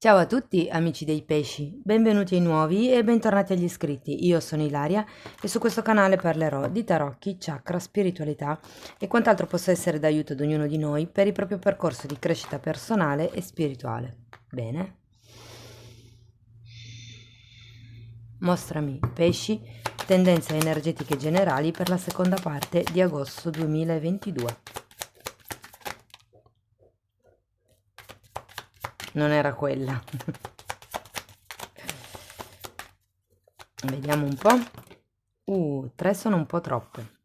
Ciao a tutti amici dei pesci, benvenuti ai nuovi e bentornati agli iscritti. Io sono Ilaria e su questo canale parlerò di tarocchi, chakra, spiritualità e quant'altro possa essere d'aiuto ad ognuno di noi per il proprio percorso di crescita personale e spirituale. Bene? Mostrami, pesci, tendenze energetiche generali per la seconda parte di agosto 2022. Non era quella. Vediamo un po'. Tre sono un po' troppe.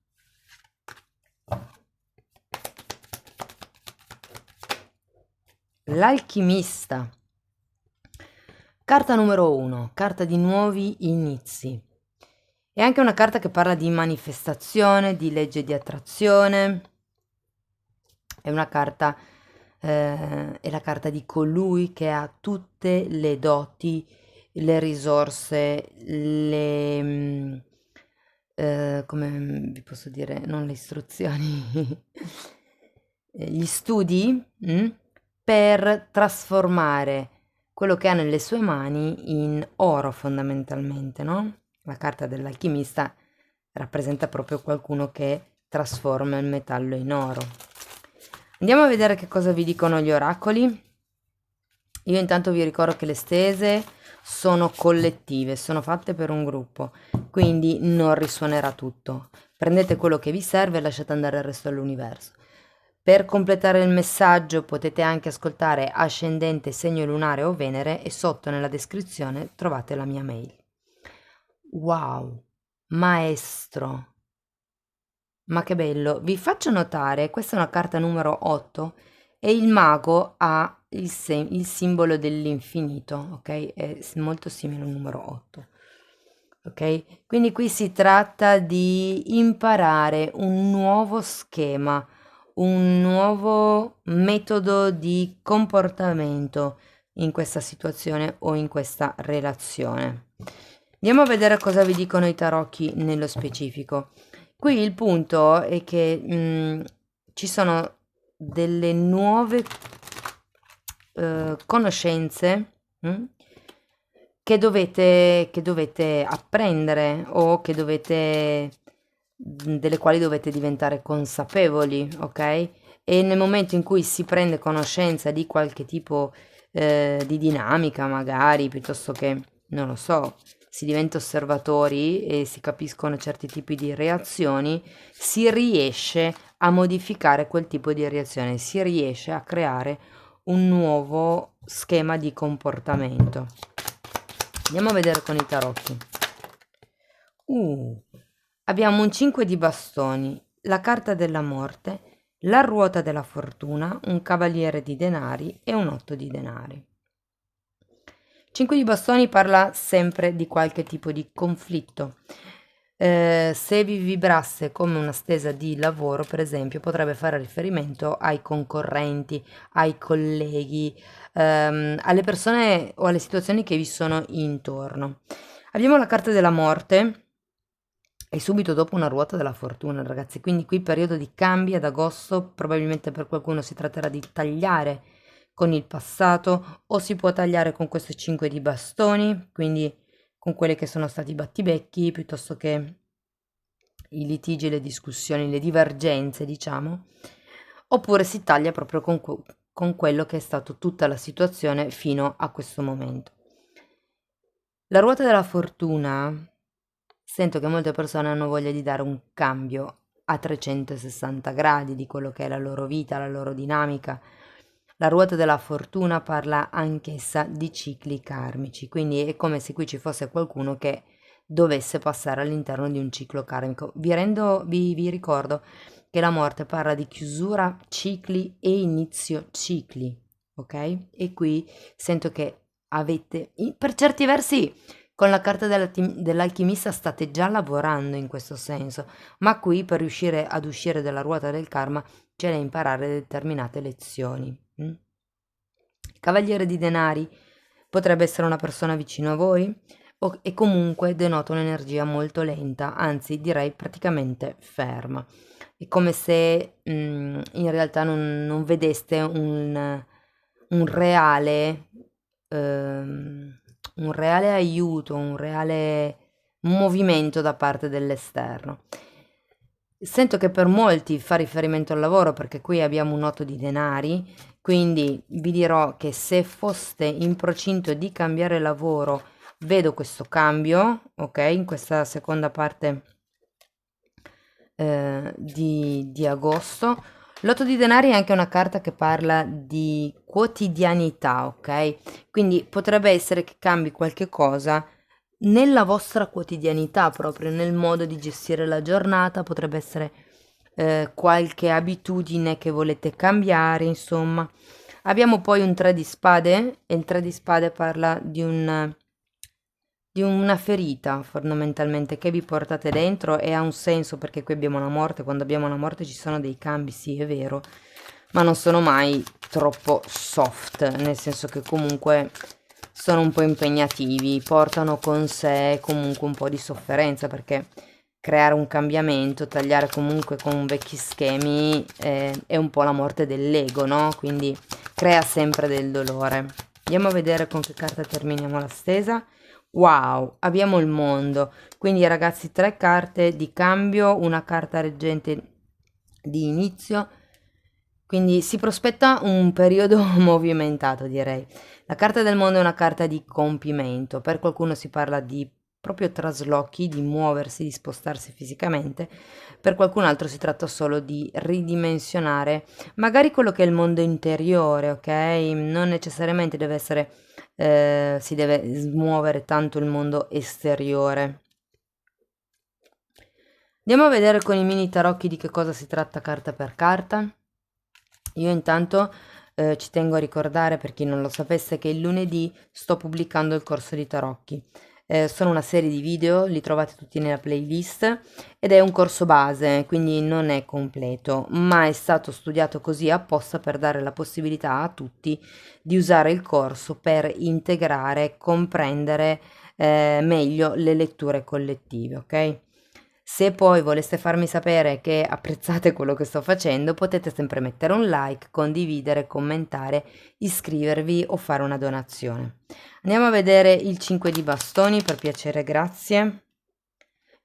L'alchimista. Carta numero 1, carta di nuovi inizi. È anche una carta che parla di manifestazione, di legge di attrazione. È una carta, è la carta di colui che ha tutte le doti, le risorse, come vi posso dire, non le istruzioni, gli studi, per trasformare quello che ha nelle sue mani in oro fondamentalmente, no? La carta dell'alchimista rappresenta proprio qualcuno che trasforma il metallo in oro. Andiamo a vedere che cosa vi dicono gli oracoli. Io intanto vi ricordo che le stese sono collettive, sono fatte per un gruppo, quindi non risuonerà tutto. Prendete quello che vi serve e lasciate andare il resto dell'universo. Per completare il messaggio potete anche ascoltare ascendente, segno lunare o Venere e sotto nella descrizione trovate la mia mail. Wow, maestro! Ma che bello! Vi faccio notare, questa è una carta numero 8 e il mago ha il simbolo dell'infinito, ok? È molto simile al numero 8. Ok? Quindi qui si tratta di imparare un nuovo schema, un nuovo metodo di comportamento in questa situazione o in questa relazione. Andiamo a vedere cosa vi dicono i tarocchi nello specifico. Qui il punto è che ci sono delle nuove conoscenze che dovete apprendere o che dovete, delle quali dovete diventare consapevoli, ok? E nel momento in cui si prende conoscenza di qualche tipo di dinamica, magari, piuttosto che, non lo so, si diventa osservatori e si capiscono certi tipi di reazioni, si riesce a modificare quel tipo di reazione, si riesce a creare un nuovo schema di comportamento. Andiamo a vedere con i tarocchi. Abbiamo un 5 di bastoni, la carta della morte, la ruota della fortuna, un cavaliere di denari e un 8 di denari. 5 di bastoni parla sempre di qualche tipo di conflitto. Se vi vibrasse come una stesa di lavoro, per esempio, potrebbe fare riferimento ai concorrenti, ai colleghi, alle persone o alle situazioni che vi sono intorno. Abbiamo la carta della morte e subito dopo una ruota della fortuna, ragazzi. Quindi qui periodo di cambi ad agosto, probabilmente per qualcuno si tratterà di tagliare con il passato o si può tagliare con queste 5 di bastoni, quindi con quelli che sono stati i battibecchi piuttosto che i litigi, le discussioni, le divergenze, diciamo, oppure si taglia proprio con quello che è stato tutta la situazione fino a questo momento. La ruota della fortuna, sento che molte persone hanno voglia di dare un cambio a 360 gradi di quello che è la loro vita, la loro dinamica. La ruota della fortuna parla anch'essa di cicli karmici, quindi è come se qui ci fosse qualcuno che dovesse passare all'interno di un ciclo karmico. Vi ricordo che la morte parla di chiusura cicli e inizio cicli, ok? E qui sento che avete, per certi versi, con la carta dell'alchimista state già lavorando in questo senso, ma qui per riuscire ad uscire dalla ruota del karma c'è da imparare determinate lezioni. Il cavaliere di denari potrebbe essere una persona vicino a voi e comunque denota un'energia molto lenta, anzi direi praticamente ferma. È come se in realtà non vedeste un reale un reale aiuto, un reale movimento da parte dell'esterno. Sento che per molti fa riferimento al lavoro perché qui abbiamo un 8 di denari, quindi vi dirò che se foste in procinto di cambiare lavoro, vedo questo cambio, ok? In questa seconda parte di agosto. L'otto di denari è anche una carta che parla di quotidianità, ok? Quindi potrebbe essere che cambi qualche cosa nella vostra quotidianità, proprio nel modo di gestire la giornata, potrebbe essere qualche abitudine che volete cambiare, insomma. Abbiamo poi un 3 di spade e il 3 di spade parla di una ferita fondamentalmente che vi portate dentro e ha un senso perché qui abbiamo la morte, quando abbiamo la morte ci sono dei cambi, sì è vero, ma non sono mai troppo soft, nel senso che comunque sono un po' impegnativi, portano con sé comunque un po' di sofferenza perché creare un cambiamento, tagliare comunque con vecchi schemi è un po' la morte dell'ego, no? Quindi crea sempre del dolore. Andiamo a vedere con che carta terminiamo la stesa. Wow, abbiamo il mondo. Quindi ragazzi, 3 carte di cambio, una carta reggente di inizio. Quindi si prospetta un periodo movimentato, direi. La carta del mondo è una carta di compimento. Per qualcuno si parla di proprio traslochi, di muoversi, di spostarsi fisicamente. Per qualcun altro si tratta solo di ridimensionare magari quello che è il mondo interiore, ok? Non necessariamente deve essere si deve smuovere tanto il mondo esteriore. Andiamo a vedere con i mini tarocchi di che cosa si tratta carta per carta. Io intanto ci tengo a ricordare per chi non lo sapesse che il lunedì sto pubblicando il corso di tarocchi. Sono una serie di video, li trovate tutti nella playlist ed è un corso base, quindi non è completo, ma è stato studiato così apposta per dare la possibilità a tutti di usare il corso per integrare, comprendere meglio le letture collettive, ok? Se poi voleste farmi sapere che apprezzate quello che sto facendo, potete sempre mettere un like, condividere, commentare, iscrivervi o fare una donazione. Andiamo a vedere il 5 di bastoni, per piacere, grazie.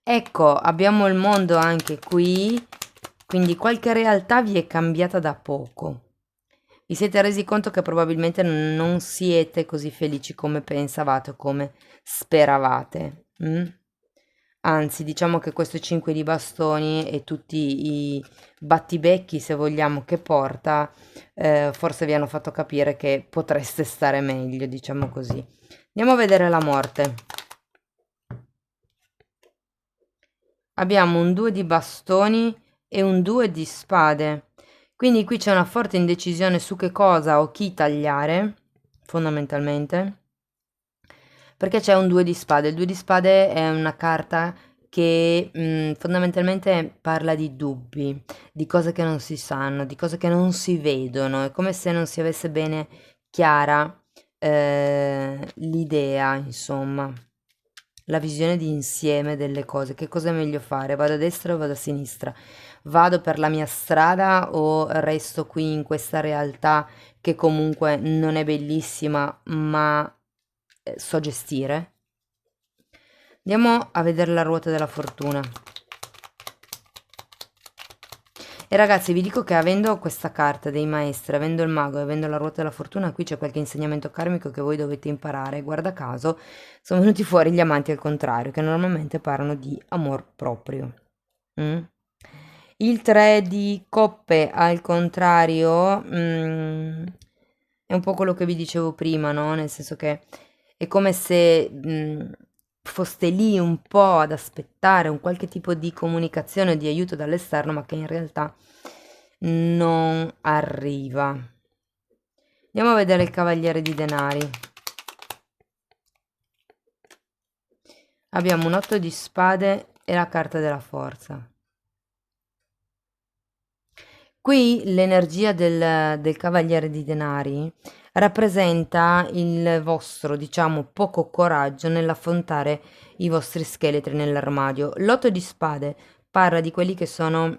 Ecco, abbiamo il mondo anche qui, quindi qualche realtà vi è cambiata da poco. Vi siete resi conto che probabilmente non siete così felici come pensavate o come speravate. Anzi, diciamo che questo 5 di bastoni e tutti i battibecchi, se vogliamo, che porta, forse vi hanno fatto capire che potreste stare meglio, diciamo così. Andiamo a vedere la morte. Abbiamo un 2 di bastoni e un 2 di spade. Quindi qui c'è una forte indecisione su che cosa o chi tagliare, fondamentalmente. Perché c'è un 2 di spade. Il 2 di spade è una carta che fondamentalmente parla di dubbi, di cose che non si sanno, di cose che non si vedono. È come se non si avesse bene chiara l'idea, insomma, la visione di insieme delle cose. Che cosa è meglio fare? Vado a destra o vado a sinistra? Vado per la mia strada o resto qui in questa realtà che comunque non è bellissima, ma so gestire? Andiamo a vedere la ruota della fortuna. E ragazzi, vi dico che avendo questa carta dei maestri, avendo il mago e avendo la ruota della fortuna, qui c'è qualche insegnamento karmico che voi dovete imparare. Guarda caso, sono venuti fuori gli amanti al contrario, che normalmente parlano di amor proprio. Mm? Il 3 di coppe al contrario è un po' quello che vi dicevo prima, no? Nel senso che è come se foste lì un po' ad aspettare un qualche tipo di comunicazione o di aiuto dall'esterno, ma che in realtà non arriva. Andiamo a vedere il Cavaliere di Denari. Abbiamo un 8 di spade e la carta della forza. Qui l'energia del Cavaliere di Denari rappresenta il vostro, diciamo, poco coraggio nell'affrontare i vostri scheletri nell'armadio. L'otto di spade parla di quelli che sono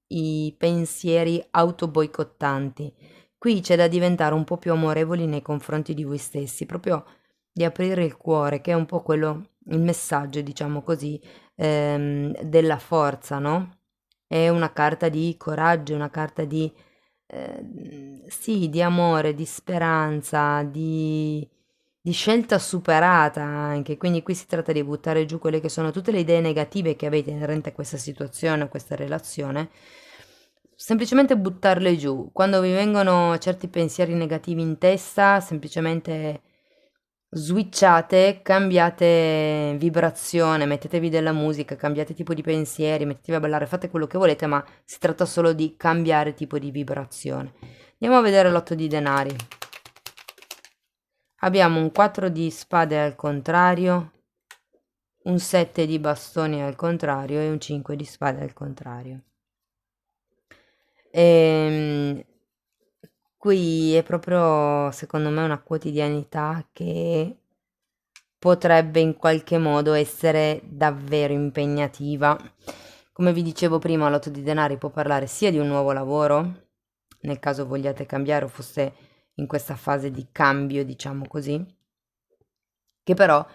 i pensieri autoboicottanti, Qui c'è da diventare un po' più amorevoli nei confronti di voi stessi, proprio di aprire il cuore, che è un po' quello, il messaggio, diciamo così, della forza, no? È una carta di coraggio, una carta di, sì, di amore, di speranza, di scelta superata anche. Quindi qui si tratta di buttare giù quelle che sono tutte le idee negative che avete inerente a questa situazione, a questa relazione. Semplicemente buttarle giù. Quando vi vengono certi pensieri negativi in testa, semplicemente switchate, cambiate vibrazione, mettetevi della musica, cambiate tipo di pensieri, mettetevi a ballare, fate quello che volete, ma si tratta solo di cambiare tipo di vibrazione. Andiamo a vedere l'otto di denari. Abbiamo un 4 di spade al contrario, un 7 di bastoni al contrario e un 5 di spade al contrario. Ehm, Qui è proprio, secondo me, una quotidianità che potrebbe in qualche modo essere davvero impegnativa. Come vi dicevo prima, l'otto di denari può parlare sia di un nuovo lavoro, nel caso vogliate cambiare o foste in questa fase di cambio, diciamo così, che però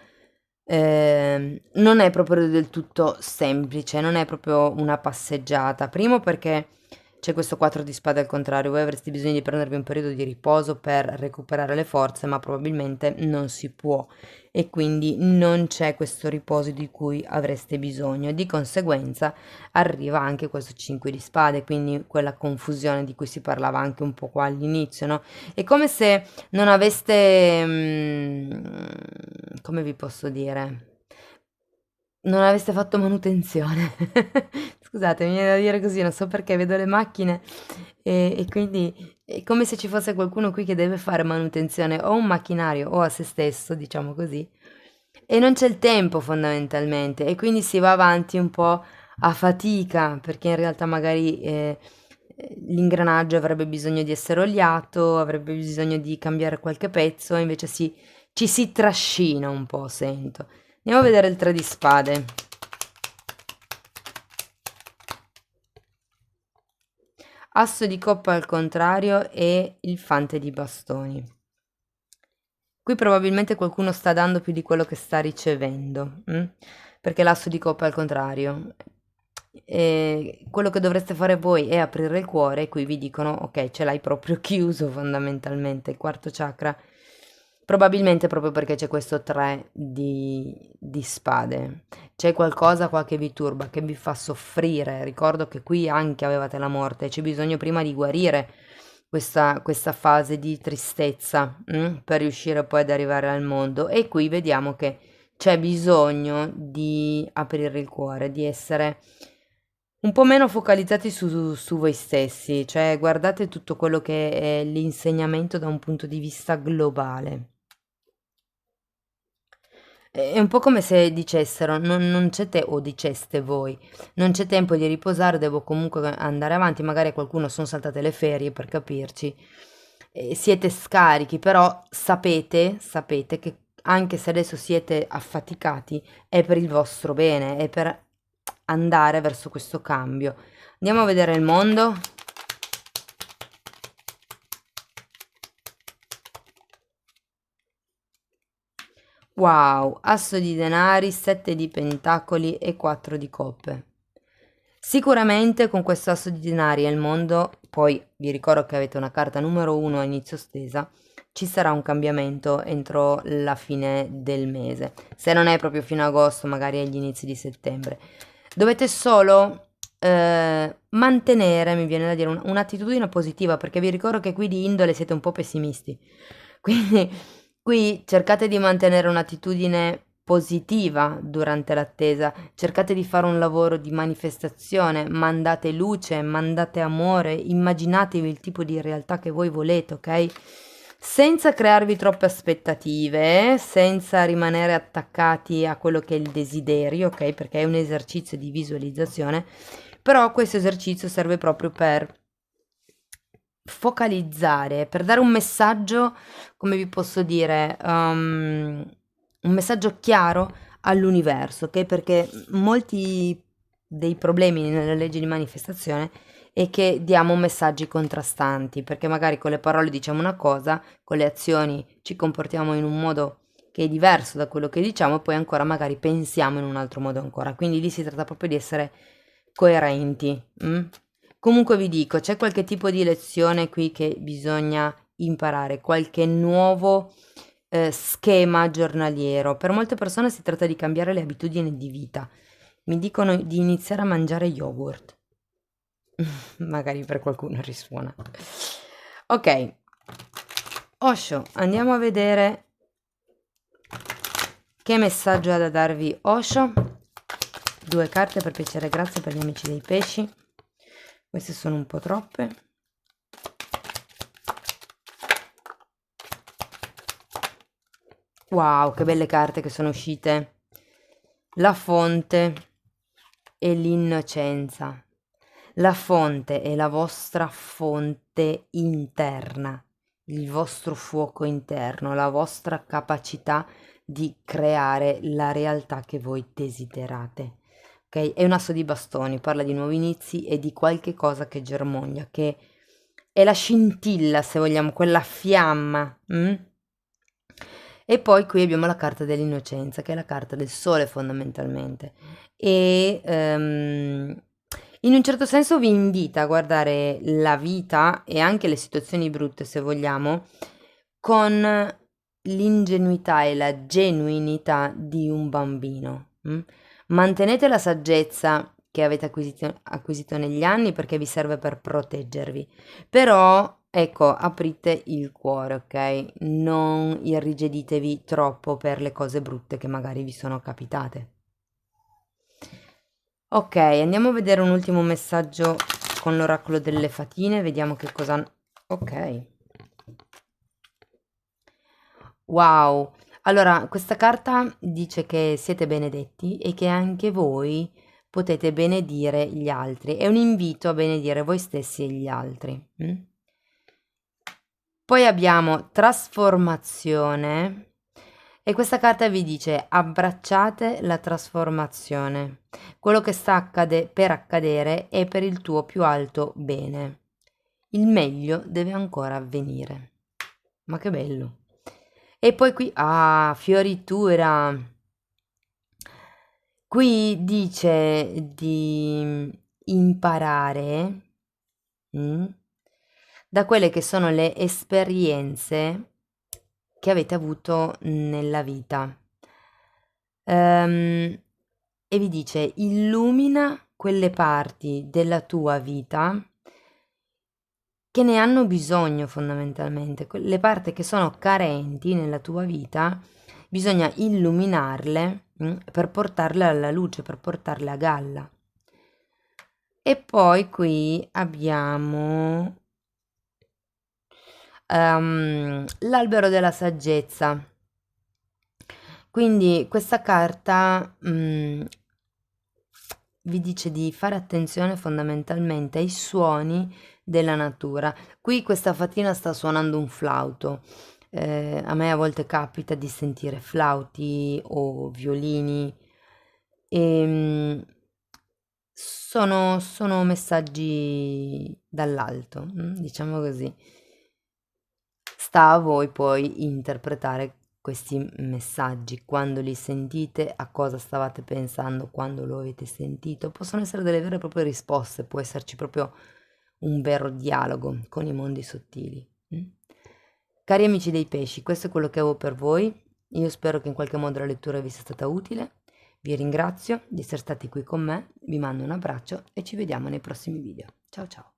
non è proprio del tutto semplice, non è proprio una passeggiata. Primo perché c'è questo 4 di spade al contrario, voi avreste bisogno di prendervi un periodo di riposo per recuperare le forze, ma probabilmente non si può e quindi non c'è questo riposo di cui avreste bisogno. Di conseguenza arriva anche questo 5 di spade, quindi quella confusione di cui si parlava anche un po' qua all'inizio, no? È come se non aveste, come vi posso dire? Non aveste fatto manutenzione. Scusate, mi viene da dire così, non so perché vedo le macchine e quindi è come se ci fosse qualcuno qui che deve fare manutenzione o a un macchinario o a se stesso, diciamo così, e non c'è il tempo fondamentalmente e quindi si va avanti un po' a fatica perché in realtà magari l'ingranaggio avrebbe bisogno di essere oliato, avrebbe bisogno di cambiare qualche pezzo, invece ci si trascina un po', sento. Andiamo a vedere il 3 di spade. Asso di coppa al contrario e il fante di bastoni. Qui probabilmente qualcuno sta dando più di quello che sta ricevendo, perché l'asso di coppa è al contrario. E quello che dovreste fare voi è aprire il cuore e qui vi dicono, ok, ce l'hai proprio chiuso fondamentalmente, il quarto chakra. Probabilmente proprio perché c'è questo 3 di spade. C'è qualcosa qua che vi turba, che vi fa soffrire. Ricordo che qui anche avevate la morte, c'è bisogno prima di guarire questa fase di tristezza, per riuscire poi ad arrivare al mondo. E qui vediamo che c'è bisogno di aprire il cuore, di essere un po' meno focalizzati su voi stessi, cioè guardate tutto quello che è l'insegnamento da un punto di vista globale. È un po' come se dicessero, non c'è te, o diceste voi, non c'è tempo di riposare, devo comunque andare avanti, magari a qualcuno sono saltate le ferie per capirci, siete scarichi, però sapete che anche se adesso siete affaticati, è per il vostro bene, è per andare verso questo cambio. Andiamo a vedere il mondo. Wow, asso di denari, 7 di pentacoli e 4 di coppe. Sicuramente con questo asso di denari e il mondo, poi vi ricordo che avete una carta numero 1 a inizio stesa, ci sarà un cambiamento entro la fine del mese. Se non è proprio fino a agosto, magari agli inizi di settembre. Dovete solo mantenere, mi viene da dire, un'attitudine positiva, perché vi ricordo che qui di indole siete un po' pessimisti. Quindi qui cercate di mantenere un'attitudine positiva durante l'attesa, cercate di fare un lavoro di manifestazione, mandate luce, mandate amore, immaginatevi il tipo di realtà che voi volete, ok? Senza crearvi troppe aspettative, senza rimanere attaccati a quello che è il desiderio, ok? Perché è un esercizio di visualizzazione, però questo esercizio serve proprio per focalizzare, per dare un messaggio, come vi posso dire, un messaggio chiaro all'universo, ok? Perché molti dei problemi nella legge di manifestazione e che diamo messaggi contrastanti, perché magari con le parole diciamo una cosa, con le azioni ci comportiamo in un modo che è diverso da quello che diciamo e poi ancora magari pensiamo in un altro modo ancora. Quindi lì si tratta proprio di essere coerenti. Comunque vi dico, c'è qualche tipo di lezione qui che bisogna imparare, qualche nuovo schema giornaliero. Per molte persone si tratta di cambiare le abitudini di vita. Mi dicono di iniziare a mangiare yogurt. Magari per qualcuno risuona. Ok, Osho, andiamo a vedere che messaggio ha da darvi Osho. 2 carte per piacere, grazie per gli amici dei pesci. Queste sono un po' troppe. Wow, che belle carte che sono uscite. La fonte e l'innocenza. La fonte è la vostra fonte interna, il vostro fuoco interno, la vostra capacità di creare la realtà che voi desiderate. Ok? È un asso di bastoni, parla di nuovi inizi e di qualche cosa che germoglia, che è la scintilla, se vogliamo, quella fiamma. E poi qui abbiamo la carta dell'innocenza, che è la carta del sole fondamentalmente. E in un certo senso vi invita a guardare la vita e anche le situazioni brutte, se vogliamo, con l'ingenuità e la genuinità di un bambino. Mantenete la saggezza che avete acquisito negli anni perché vi serve per proteggervi. Però, ecco, aprite il cuore, ok? Non irrigiditevi troppo per le cose brutte che magari vi sono capitate. Ok, andiamo a vedere un ultimo messaggio con l'oracolo delle fatine, vediamo che cosa... Ok. Wow. Allora, questa carta dice che siete benedetti e che anche voi potete benedire gli altri. È un invito a benedire voi stessi e gli altri. Poi abbiamo trasformazione e questa carta vi dice abbracciate la trasformazione. Quello che sta per accadere è per il tuo più alto bene. Il meglio deve ancora avvenire. Ma che bello. E poi qui, fioritura. Qui dice di imparare da quelle che sono le esperienze che avete avuto nella vita. E vi dice illumina quelle parti della tua vita che ne hanno bisogno fondamentalmente, le parti che sono carenti nella tua vita, bisogna illuminarle per portarle alla luce, per portarle a galla. E poi qui abbiamo l'albero della saggezza. Quindi questa carta vi dice di fare attenzione fondamentalmente ai suoni della natura. Qui questa fatina sta suonando un flauto. A me a volte capita di sentire flauti o violini. Sono messaggi dall'alto, diciamo così. Sta a voi poi interpretare questi messaggi, quando li sentite, a cosa stavate pensando quando lo avete sentito. Possono essere delle vere e proprie risposte, può esserci proprio un vero dialogo con i mondi sottili. Cari amici dei pesci, questo è quello che avevo per voi. Io spero che in qualche modo la lettura vi sia stata utile. Vi ringrazio di essere stati qui con me, vi mando un abbraccio e ci vediamo nei prossimi video. Ciao ciao!